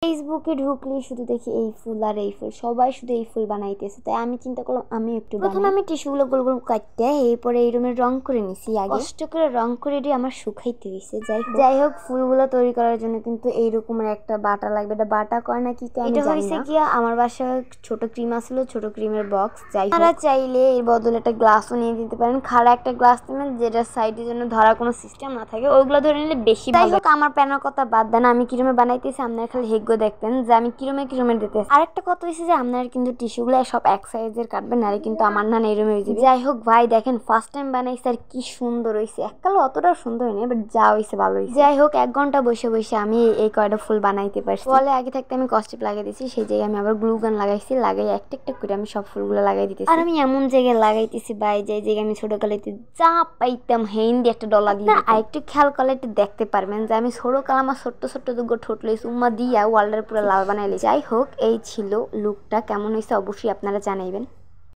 ফেসবুকে ঢুকলে শুধু দেখি এই ফুল আর এই ফুল, সবাই শুধু এই ফুল বানাইতেছে। তাই আমি চিন্তা করলাম আমি একটু প্রথমে আমি টিস্যুগুলো গোল গোল কাটতে এরপরে এই রুমে রং করে নিছি। আগে কষ্ট করে রং করে দিয়ে আমার শুকাইতে হয়েছে। যাই হোক ফুলগুলো তৈরি করার জন্য কিন্তু এইরকমের একটা বাটা লাগবে। এটা বাটা করে না কি এটা হয়েছে কি আমার বাসায় ছোট ক্রিম আসছিল, ছোট ক্রিমের বক্স। যাই হোক আপনারা চাইলে এর বদলে একটা গ্লাসও নিয়ে দিতে পারেন, খাড়া একটা গ্লাস নেবেন যেটার সাইডের জন্য ধরার কোনো সিস্টেম না থাকে, ওইগুলো ধরে নিলে বেশি ভালো। যাই হোক আমার প্যানের কথা বাদ দেন, আমি কিরমে বানাইতেছি আপনার খালি হেগ্য দেখতেন যে আমি কিরমে দিতেছি। আরেকটা কথা হয়েছে যে আপনার কিন্তু টিস্যুগুলো সব এক সাইজের কাটবেন, আর কিন্তু আমার না এরমে হয়ে যাবে। যাই হোক ভাই দেখেন ফার্স্ট টাইম বানাইছি আর কি সুন্দর হয়েছে। এককালে অতটা সুন্দর হয়নি, বাট যা হয়েছে ভালো হয়েছে। যাই হোক 1 ঘন্টা বসে বসে আমি এই কয়টা ফুল বানাইতে পারছি। বলে আগে থাকতে আমি কস্টিপ লাগিয়ে দিয়েছি, সেই জায়গায় আমি আবার গ্লু গান লাগাইছি, লাগাই একটা একটা করে আমি সব ফুলগুলো লাগাই দিতেছি। আর আমি এমন জায়গায় লাগাইতেছি ভাই যে জায়গায় আমি ছোট কালাইতে যা পাইতাম হেন্দি একটা ডলা দিয়ে। আর একটু খেয়াল করলে একটু দেখতে পারবেন যে আমি ছোট কাল আমার ছোট্ট ছোট্ট দুটো ঠোঁট লইছি উম্মা দিয়া ওয়ালটার পুরো লাল বানাইলি। যাই হোক এই ছিল লুকটা, কেমন হয়েছে অবশ্যই আপনারা জানাইবেন।